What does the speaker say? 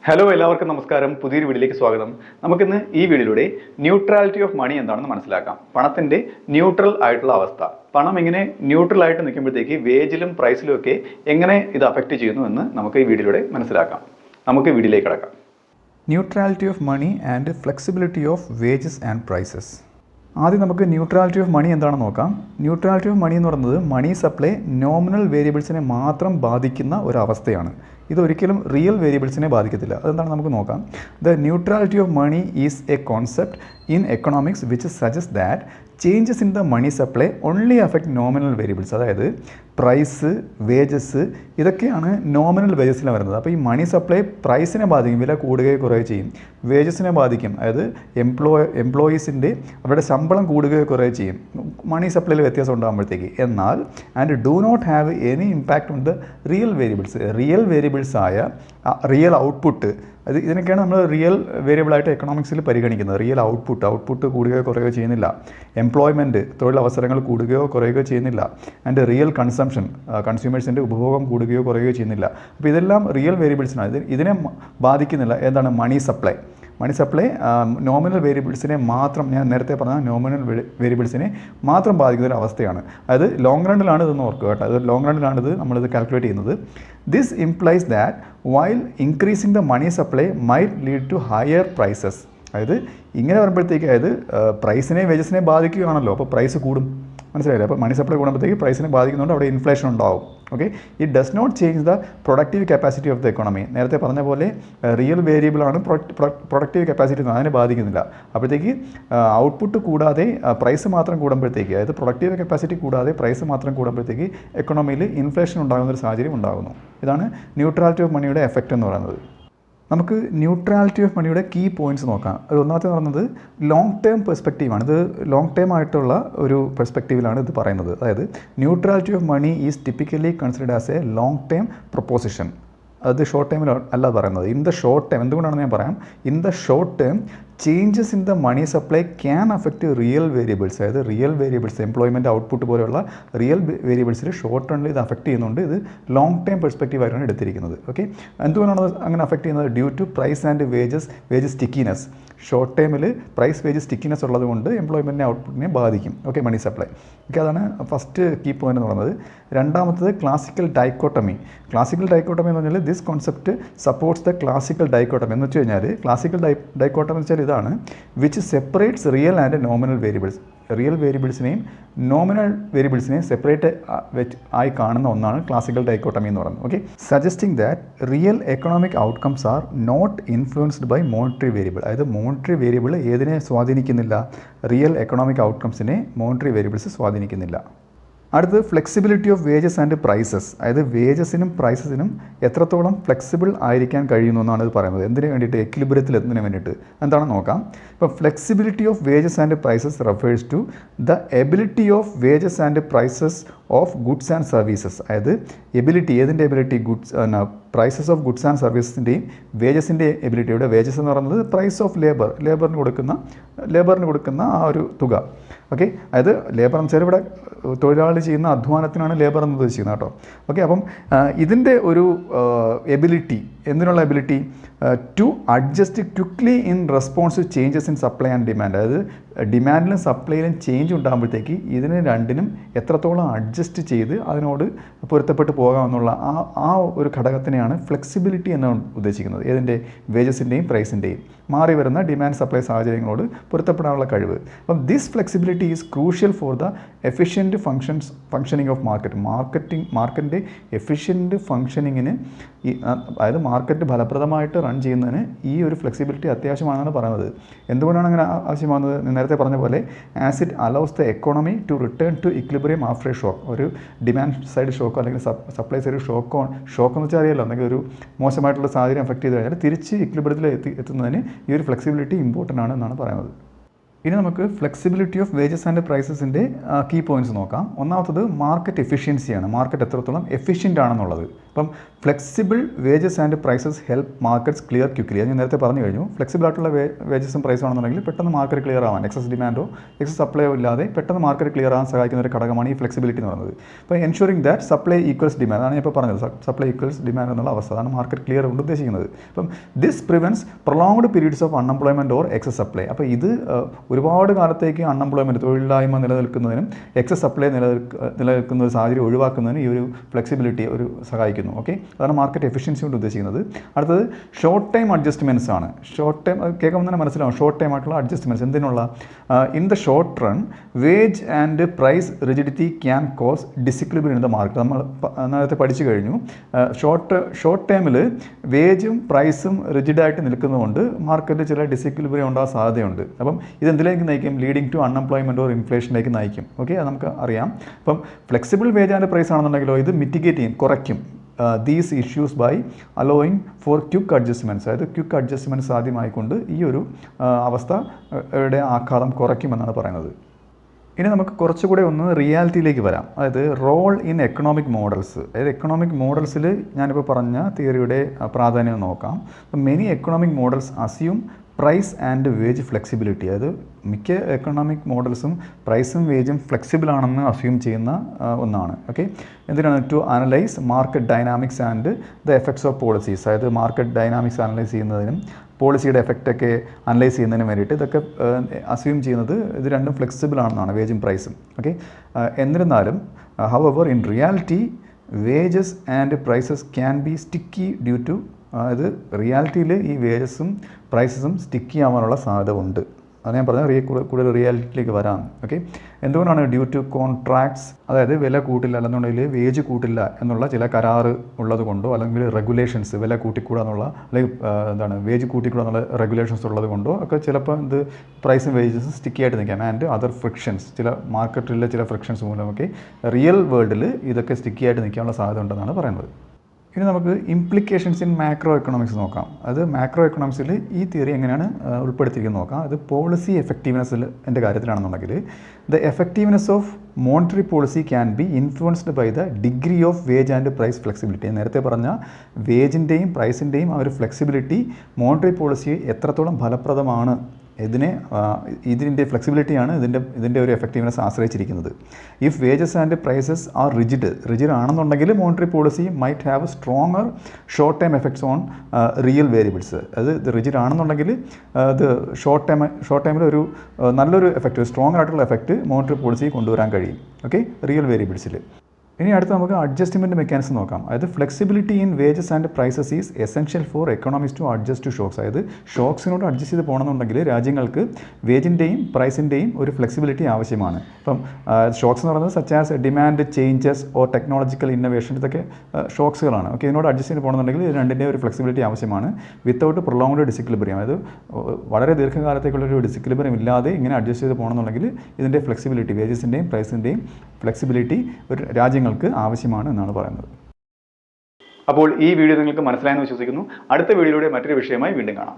Hello എല്ലാവർക്കും നമസ്കാരം. പുതിയൊരു വീഡിയോയിലേക്ക് സ്വാഗതം. നമുക്കിന്ന് ഈ വീഡിയോയിലൂടെ ന്യൂട്രാലിറ്റി ഓഫ് മണി എന്താണെന്ന് മനസ്സിലാക്കാം. പണത്തിൻ്റെ ന്യൂട്രൽ ആയിട്ടുള്ള അവസ്ഥ, പണം എങ്ങനെ ന്യൂട്രൽ ആയിട്ട് നിൽക്കുമ്പോഴത്തേക്ക് വേജിലും പ്രൈസിലും ഒക്കെ എങ്ങനെ ഇത് അഫക്റ്റ് ചെയ്യുന്നു എന്ന് നമുക്ക് ഈ വീഡിയോയിലൂടെ മനസ്സിലാക്കാം. നമുക്ക് വീഡിയോയിലേക്ക് കടക്കാം. Neutrality of money and flexibility of wages and prices. ആദ്യം നമുക്ക് ന്യൂട്രാലിറ്റി ഓഫ് മണി എന്താണെന്ന് നോക്കാം. ന്യൂട്രാലിറ്റി ഓഫ് മണി എന്ന് പറയുന്നത് മണി സപ്ലൈ നോമിനൽ വേരിയബിൾസിനെ മാത്രം ബാധിക്കുന്ന ഒരു അവസ്ഥയാണ്. ഇതൊരിക്കലും റിയൽ വേരിയബിൾസിനെ ബാധിക്കത്തില്ല. അതെന്താണ് നമുക്ക് നോക്കാം. The neutrality of money is a concept in economics which suggest that changes in the money supply only affect nominal variables. അതായത് പ്രൈസ്, വേജസ്, ഇതൊക്കെയാണ് നോമിനൽ വേജസിൽ വരുന്നത്. അപ്പോൾ ഈ മണി സപ്ലൈ പ്രൈസിനെ ബാധിക്കും, വില കൂടുകയോ കുറയുകയോ ചെയ്യും. വേജസിനെ ബാധിക്കും, അതായത് എംപ്ലോയീസിൻ്റെ അവരുടെ ശമ്പളം കൂടുകയോ കുറയുകയോ ചെയ്യും മണി സപ്ലൈയിൽ വ്യത്യാസം ഉണ്ടാകുമ്പോഴത്തേക്ക്. എന്നാൽ and do not have any impact on the real variables. Real വേരിയബിൾസായ റിയൽ ഔട്ട്പുട്ട്, ഇതിനൊക്കെയാണ് നമ്മൾ റിയൽ വേരിയബിളായിട്ട് എക്കണോമിക്സിൽ പരിഗണിക്കുന്നത്. റിയൽ ഔട്ട്പുട്ട് കൂടുകയോ കുറയുകയോ ചെയ്യുന്നില്ല. എംപ്ലോയ്മെൻറ്റ്, തൊഴിലവസരങ്ങൾ കൂടുകയോ കുറയുകയോ ചെയ്യുന്നില്ല. ആൻഡ് റിയൽ കൺസ്യൂമേഴ്സിൻ്റെ ഉപഭോഗം കൂടുകയോ കുറയുകയോ ചെയ്യുന്നില്ല. അപ്പോൾ ഇതെല്ലാം റിയൽ വേരിയബിൾസിനാണ്. ഇതിനെ ബാധിക്കുന്നില്ല എന്താണ് money supply. Money supply nominal വേരിയബിൾസിനെ മാത്രം, ഞാൻ നേരത്തെ പറഞ്ഞ നോമിനൽ വേരിയബിൾസിനെ മാത്രം ബാധിക്കുന്ന ഒരു അവസ്ഥയാണ്. അതായത് ലോങ് റണ്ണിലാണ് ഇതെന്ന് ഓർക്കുക കേട്ടോ. അത് ലോങ് റണ്ണിലാണിത് നമ്മളിത് കാൽക്കുലേറ്റ് ചെയ്യുന്നത്. This implies that while increasing the money supply might lead to higher prices. അതായത് ഇങ്ങനെ വരുമ്പോഴത്തേക്ക്, അതായത് പ്രൈസിനെ വേജസിനെ ബാധിക്കുകയാണല്ലോ, അപ്പോൾ പ്രൈസ് കൂടും. മനസ്സിലായില്ലേ? അപ്പോൾ മണി സപ്ലൈ കൂടുമ്പോഴത്തേക്ക് പ്രൈസിനെ ബാധിക്കുന്നതുകൊണ്ട് അവിടെ ഇൻഫ്ലേഷൻ ഉണ്ടാവും. Okay, it does not change the productive capacity of the economy. നേരത്തെ പറഞ്ഞ പോലെ റിയൽ വേരിയബിളാണ് പ്രൊഡക്റ്റീവ് കപ്പാസിറ്റി, അതിനെ ബാധിക്കുന്നില്ല. അപ്പോഴത്തേക്ക് ഔട്ട്പുട്ട് കൂടാതെ പ്രൈസ് മാത്രം കൂടുമ്പോഴത്തേക്ക്, അതായത് പ്രൊഡക്റ്റീവ് കപ്പാസിറ്റി കൂടാതെ പ്രൈസ് മാത്രം കൂടുമ്പോഴത്തേക്ക് എക്കോണമിയിൽ ഇൻഫ്ലേഷൻ ഉണ്ടാകുന്ന ഒരു സാഹചര്യം ഉണ്ടാകുന്നു. ഇതാണ് ന്യൂട്രാലിറ്റി ഓഫ് മണിയുടെ എഫക്റ്റ് എന്ന് പറയുന്നത്. നമുക്ക് ന്യൂട്രാലിറ്റി ഓഫ് മണിയുടെ കീ പോയിൻറ്റ്സ് നോക്കാം. അത് ഒന്നാമത്തെ പറയുന്നത് ലോങ് ടേം പെർസ്പെക്റ്റീവാണ്. ഇത് ലോങ് ടേം ആയിട്ടുള്ള ഒരു പെർസ്പെക്റ്റീവിലാണ് ഇത് പറയുന്നത്. അതായത് neutrality of money is typically considered as a long term proposition. അത് ഷോർട്ട് ടൈമിൽ അല്ല പറയുന്നത്. ഇൻ ദ ഷോർട്ട് ടൈം, എന്തുകൊണ്ടാണെന്ന് ഞാൻ പറയാം. In the short term changes in the money supply can affect real variables. അതായത് റിയൽ വേരിയബിൾസ്, എംപ്ലോയ്മെൻറ്റ്, ഔട്ട്പുട്ട് പോലെയുള്ള real വേരിയബിൾസിൽ ഷോർട്ട് റണ്ണിൽ ഇത് അഫക്റ്റ് ചെയ്യുന്നുണ്ട്. ഇത് ലോങ് ടൈം പെർസ്പെക്റ്റീവായിട്ടാണ് എടുത്തിരിക്കുന്നത്. ഓക്കെ, എന്തുകൊണ്ടാണ് അങ്ങനെ അഫക്റ്റ് ചെയ്യുന്നത്? Due to price and wages stickiness. Short ടൈമിൽ പ്രൈസ് വേജസ് സ്റ്റിക്കിനെസ് ഉള്ളത് കൊണ്ട് എംപ്ലോയ്മെൻറ്റിനെ ഔട്ട്പുട്ടിനെ ബാധിക്കും. Okay, money supply. ഓക്കെ, അതാണ് ഫസ്റ്റ് കീ പോയിന്റ് എന്ന് പറയുന്നത്. രണ്ടാമത്തത് ക്ലാസിക്കൽ ഡൈക്കോട്ടമി. ക്ലാസിക്കൽ ഡൈക്കോട്ടമി എന്ന് പറഞ്ഞാൽ this concept supports the classical dichotomy. എന്ന് വെച്ച് കഴിഞ്ഞാൽ ക്ലാസിക്കൽ ഡൈക്കോട്ടമി എന്ന് വെച്ചാൽ ഇതാണ്, which separates real and nominal variables. റിയൽ വേരിയബിൾസിനെയും നോമിനൽ വേരിയബിൾസിനെയും സെപ്പറേറ്റ് ആയി കാണുന്ന ഒന്നാണ് ക്ലാസിക്കൽ ഡൈക്കോട്ടമി എന്ന് പറയുന്നത്. Okay, suggesting that real economic outcomes are not influenced by monetary variable. അതായത് മോണിറ്ററി വേരിയബിൾ ഏതിനെ സ്വാധീനിക്കുന്നില്ല? റിയൽ എക്കണോമിക് ഔട്ട്കംസിനെ മോണിറ്ററി വേരിയബിൾസ് സ്വാധീനിക്കുന്നില്ല. അടുത്തത് flexibility of wages and prices. അതായത് വേജസിനും പ്രൈസസിനും എത്രത്തോളം ഫ്ലെക്സിബിൾ ആയിരിക്കാൻ കഴിയുന്നു എന്നാണ് ഇത് പറയുന്നത്. എന്തിനു വേണ്ടിയിട്ട്? എക്വിലിബ്രിയത്തിൽ എത്തുന്നതിന് വേണ്ടിയിട്ട്. എന്താണെന്ന് നോക്കാം. ഇപ്പോൾ flexibility of wages and prices refers to the ability of wages and prices of goods and services. അതായത് എബിലിറ്റി, ഏതിൻ്റെ ability? Prices of goods and സർവീസസിൻ്റെയും വേജസിൻ്റെ എബിലിറ്റിയുടെ. വേജസ് എന്ന് പറയുന്നത് പ്രൈസ് ഓഫ് ലേബറിന് കൊടുക്കുന്ന ആ ഒരു തുക. ഓക്കെ, അതായത് ലേബർ എന്ന് വെച്ചാൽ ഇവിടെ തൊഴിലാളി ചെയ്യുന്ന അധ്വാനത്തിനാണ് ലേബർ എന്ന് ഉദ്ദേശിക്കുന്നത് കേട്ടോ. ഓക്കെ, അപ്പം ഇതിൻ്റെ ഒരു എബിലിറ്റി, എന്തിനുള്ള ability? To adjust quickly in response to changes in supply and demand. അതായത് ഡിമാൻഡിലും സപ്ലൈയിലും ചേഞ്ച് ഉണ്ടാകുമ്പോഴത്തേക്ക് ഇതിന് രണ്ടിനും എത്രത്തോളം അഡ്ജസ്റ്റ് ചെയ്ത് അതിനോട് പൊരുത്തപ്പെട്ട് പോകാമെന്നുള്ള ആ ഒരു ഘടകത്തിനെയാണ് ഫ്ലെക്സിബിലിറ്റി എന്ന് ഉദ്ദേശിക്കുന്നത്. ഏതിൻ്റെ? വേജസിൻ്റെയും പ്രൈസിൻ്റെയും മാറി വരുന്ന ഡിമാൻഡ് സപ്ലൈ സാഹചര്യങ്ങളോട് പൊരുത്തപ്പെടാനുള്ള കഴിവ്. അപ്പം this flexibility is crucial for the efficient functioning of മാർക്കറ്റിൻ്റെ എഫിഷ്യൻറ്റ് ഫങ്ഷനിങ്ങിന്, അതായത് മാർക്കറ്റ് ഫലപ്രദമായിട്ട് റൺ ചെയ്യുന്നതിന് ഈ ഒരു ഫ്ലെക്സിബിലിറ്റി അത്യാവശ്യമാണെന്നാണ് പറയുന്നത്. എന്തുകൊണ്ടാണ് അങ്ങനെ ആവശ്യമാകുന്നത്? നേരത്തെ പറഞ്ഞ പോലെ as it allows the economy to return to equilibrium after a shock. ഒരു ഡിമാൻഡ് സൈഡ് ഷോക്കോ അല്ലെങ്കിൽ സപ്ലൈ സൈഡ് ഷോക്ക് എന്ന് വെച്ചാൽ അറിയാലോ, അല്ലെങ്കിൽ ഒരു മോശമായിട്ടുള്ള സാഹചര്യം അഫക്റ്റ് ചെയ്ത് കഴിഞ്ഞാൽ തിരിച്ച് ഇക്വിലിബ്രിയത്തിൽ എത്തുന്നതിന് ഈ ഒരു ഫ്ലെക്സിബിലിറ്റി ഇമ്പോർട്ടൻ്റ് ആണ് എന്നാണ് പറയുന്നത്. ഇനി നമുക്ക് ഫ്ലെക്സിബിലിറ്റി ഓഫ് വേജസ് ആൻഡ് പ്രൈസസിൻ്റെ കീ പോയിൻറ്റ്സ് നോക്കാം. ഒന്നാമത്തത് മാർക്കറ്റ് എഫിഷ്യൻസിയാണ്. മാർക്കറ്റ് എത്രത്തോളം എഫിഷ്യൻ്റ് ആണെന്നുള്ളത്. അപ്പം flexible wages and prices help markets clear quickly. ഞാൻ നേരത്തെ പറഞ്ഞു കഴിഞ്ഞു, ഫ്ലെക്സിബിൾ ആയിട്ടുള്ള വേജസും പ്രൈസും ആണെന്നുണ്ടെങ്കിൽ പെട്ടെന്ന് മാർക്കറ്റ് ക്ലിയർ ആവാൻ, എക്സസ് ഡിമാൻഡോ എക്സസ് സപ്ലൈയോ ഇല്ലാതെ പെട്ടെന്ന് മാർക്കറ്റ് ക്ലിയർ ആവാൻ സഹായിക്കുന്ന ഒരു ഘടകമാണ് ഈ ഫ്ലെക്സിബിലിറ്റി എന്ന് പറയുന്നത്. അപ്പോൾ ensuring that supply equals demand, അതാണ് ഞാൻ ഇപ്പോൾ പറഞ്ഞത്, സപ്ലൈ ഈക്വൽസ് ഡിമാൻഡ് എന്നുള്ള അവസ്ഥ, അതാണ് മാർക്കറ്റ് ക്ലിയർ കൊണ്ട് ഉദ്ദേശിക്കുന്നത്. അപ്പം this prevents prolonged periods of unemployment or excess supply. അപ്പോൾ ഇത് ഒരുപാട് കാലത്തേക്ക് അൺഎംപ്ലോയ്മെൻറ്റ്, തൊഴിലില്ലായ്മ നിലനിൽക്കുന്നതിനും എക്സസ് സപ്ലൈ നിലനിൽക്കുന്ന ഒരു സാഹചര്യം ഒഴിവാക്കുന്നതിന് ഈ ഒരു ഫ്ലെക്സിബിലിറ്റി ഒരു സഹായിക്കുന്നു. ഓക്കെ, അതാണ് മാർക്കറ്റ് എഫിഷ്യൻസി കൊണ്ട് ഉദ്ദേശിക്കുന്നത്. അടുത്തത് ഷോർട്ട് ടൈം അഡ്ജസ്റ്റ്മെൻറ്റ്സ് ആണ്. ഷോർട്ട് ടൈം കേൾക്കുമ്പോൾ തന്നെ മനസ്സിലാവും, ഷോർട്ട് ടൈം ആയിട്ടുള്ള അഡ്ജസ്റ്റ്മെൻറ്റ്സ് എന്തിനുള്ള? In the short run wage and price rigidity can cause disequilibrium in the market. നമ്മൾ നേരത്തെ പഠിച്ചു കഴിഞ്ഞു, ഷോർട്ട് ടൈമിൽ വേജും പ്രൈസും റിജിഡായിട്ട് നിൽക്കുന്നതുകൊണ്ട് മാർക്കറ്റിൽ ചില ഡിസിക്ലിബ്രിയം ഉണ്ടാകാൻ സാധ്യതയുണ്ട്. അപ്പം ഇതെന്തിലേക്ക് നയിക്കും? ലീഡിങ് ടു അൺഎംപ്ലോയ്മെൻറ്റ് ഓർ ഇൻഫ്ലേഷനിലേക്ക് നയിക്കും. ഓക്കെ, അത് നമുക്ക് അറിയാം. അപ്പം ഫ്ലെക്സിബിൾ വേജ് ആൻഡ് പ്രൈസ് ആണെന്നുണ്ടെങ്കിലോ ഇത് മിറ്റിഗേറ്റ് ചെയ്യും, കുറയ്ക്കും these issues by allowing for quick adjustments. അതായത് ക്വിക്ക് അഡ്ജസ്റ്റ്മെൻറ്റ് സാധ്യമായിക്കൊണ്ട് ഈ ഒരു അവസ്ഥയുടെ ആഘാതം കുറയ്ക്കുമെന്നാണ് പറയുന്നത്. ഇനി നമുക്ക് കുറച്ചുകൂടെ ഒന്ന് റിയാലിറ്റിയിലേക്ക് വരാം. അതായത് റോൾ ഇൻ എക്കണോമിക് മോഡൽസ്. അതായത് എക്കണോമിക് മോഡൽസിൽ ഞാനിപ്പോൾ പറഞ്ഞ തിയറിയുടെ പ്രാധാന്യം നോക്കാം. Many economic models assume price and wage flexibility. അതായത് മിക്ക എക്കണോമിക് മോഡൽസും പ്രൈസും വേജും ഫ്ലെക്സിബിൾ ആണെന്ന് അസ്യൂം ചെയ്യുന്ന ഒന്നാണ്. ഓക്കെ, എന്തിനാണ്? To analyse market dynamics and the effects of policies. അതായത് മാർക്കറ്റ് ഡൈനാമിക്സ് അനലൈസ് ചെയ്യുന്നതിനും പോളിസിയുടെ എഫക്റ്റൊക്കെ അനലൈസ് ചെയ്യുന്നതിന് വേണ്ടിയിട്ട് ഇതൊക്കെ അസ്യൂം ചെയ്യുന്നത് ഇത് രണ്ടും ഫ്ലെക്സിബിൾ ആണെന്നാണ്, വേജും പ്രൈസും. ഓക്കെ, എന്നിരുന്നാലും however in reality wages and prices can be sticky due to, അതായത് റിയാലിറ്റിയിൽ ഈ വേജസും പ്രൈസസും സ്റ്റിക്കി ആവാനുള്ള സാധ്യത ഉണ്ട്. അത് ഞാൻ പറഞ്ഞാൽ കൂടുതൽ റിയാലിറ്റിയിലേക്ക് വരാം. ഓക്കെ, എന്തുകൊണ്ടാണ്? ഡ്യൂ ടു കോൺട്രാക്ട്സ്, അതായത് വില കൂട്ടില്ല അല്ലെന്നുണ്ടെങ്കിൽ വേജ് കൂട്ടില്ല എന്നുള്ള ചില കരാറ് ഉള്ളത് കൊണ്ടോ, അല്ലെങ്കിൽ റെഗുലേഷൻസ്, വില കൂട്ടിക്കൂടാ എന്നുള്ള, അല്ലെങ്കിൽ വേജ് കൂട്ടിക്കൂടാ എന്നുള്ള റെഗുലേഷൻസ് ഉള്ളത് കൊണ്ടോ ഒക്കെ ചിലപ്പോൾ ഇത് പ്രൈസും വേജസും സ്റ്റിക്കി ആയിട്ട് നിൽക്കാം. ആൻഡ് അതർ ഫ്രിക്ഷൻസ്, ചില മാർക്കറ്റിലെ ചില ഫ്രിക്ഷൻസ് മൂലമൊക്കെ റിയൽ വേൾഡിൽ ഇതൊക്കെ സ്റ്റിക്കി ആയിട്ട് നിൽക്കാനുള്ള സാധ്യത ഉണ്ടെന്നാണ് പറയുന്നത്. ഇനി നമുക്ക് ഇംപ്ലിക്കേഷൻസ് ഇൻ മാക്രോ എക്കണോമിക്സ് നോക്കാം. അത് മാക്രോ എക്കണോമിക്സിൽ ഈ തിയറി എങ്ങനെയാണ് ഉൾപ്പെടുത്തിയിരിക്കുന്നത് നോക്കാം. അത് പോളിസി എഫക്റ്റീവ്നെസ്സിൽ എൻ്റെ കാര്യത്തിലാണെന്നുണ്ടെങ്കിൽ the effectiveness of monetary policy can be influenced by the degree of wage and price flexibility. നേരത്തെ പറഞ്ഞ വേജിൻ്റെയും പ്രൈസിൻ്റെയും ആ ഒരു ഫ്ലെക്സിബിലിറ്റി മോണിറ്ററി പോളിസി എത്രത്തോളം ഫലപ്രദമാണ്, ഇതിൻ്റെ ഫ്ലെക്സിബിലിറ്റിയാണ് ഇതിൻ്റെ ഒരു എഫക്റ്റീവ്നെസ് ആശ്രയിച്ചിരിക്കുന്നത്. If wages and prices are rigid ആണെന്നുണ്ടെങ്കിൽ monetary policy might have stronger short time effects on real variables. അത് ഇത് റിജിഡ് ആണെന്നുണ്ടെങ്കിൽ ഇത് ഷോർട്ട് ടൈമിൽ ഒരു നല്ലൊരു എഫക്റ്റ്, സ്ട്രോങ് ആയിട്ടുള്ള എഫക്റ്റ് മോണിറ്ററി പോളിസി കൊണ്ടുവരാൻ കഴിയും. ഓക്കെ, റിയൽ വേരിയബിൾസിൽ. ഇനി അടുത്ത് നമുക്ക് അഡ്ജസ്റ്റ്മെൻറ്റ് മെക്കാനിസം നോക്കാം. അതായത് flexibility in wages and prices is essential for economics to adjust to shocks. അതായത് ഷോക്സിനോട് അഡ്ജസ്റ്റ് ചെയ്ത് പോകണമെന്നുണ്ടെങ്കിൽ രാജ്യങ്ങൾക്ക് വേജിൻ്റെയും പ്രൈസിൻ്റെയും ഒരു ഫ്ലെക്സിബിലിറ്റി ആവശ്യമാണ്. ഇപ്പം ഷോക്സ് എന്ന് പറയുന്നത് such as demand changes or technological innovation, ഇതൊക്കെ ഷോക്സുകളാണ്. ഓക്കെ, ഇതിനോട് അഡ്ജസ്റ്റ് ചെയ്ത് പോകണമെന്നുണ്ടെങ്കിൽ ഇത് രണ്ടിൻ്റെയും ഒരു ഫ്ലെക്സിബിലിറ്റി ആവശ്യമാണ്. വിത്തൗട്ട് പ്രൊലോങ്ഡ് ഡിസിക്ലിബ്രിയം, അതായത് വളരെ ദീർഘകാലത്തേക്കുള്ളൊരു ഡിസിക്ലിബ്രിയം ഇല്ലാതെ ഇങ്ങനെ അഡ്ജസ്റ്റ് ചെയ്ത് പോകണമെന്നുണ്ടെങ്കിൽ ഇതിൻ്റെ ഫ്ലെക്സിബിലിറ്റി, വേജസിൻ്റെയും പ്രൈസിൻ്റെയും ഫ്ലെക്സിബിലിറ്റി ഒരു രാജ്യങ്ങൾക്ക് ആവശ്യമാണ് എന്നാണ് പറയുന്നത്. അപ്പോൾ ഈ വീഡിയോ നിങ്ങൾക്ക് മനസ്സിലായെന്ന് വിശ്വസിക്കുന്നു. അടുത്ത വീഡിയോയുടെ മറ്റൊരു വിഷയമായി വീണ്ടും കാണാം.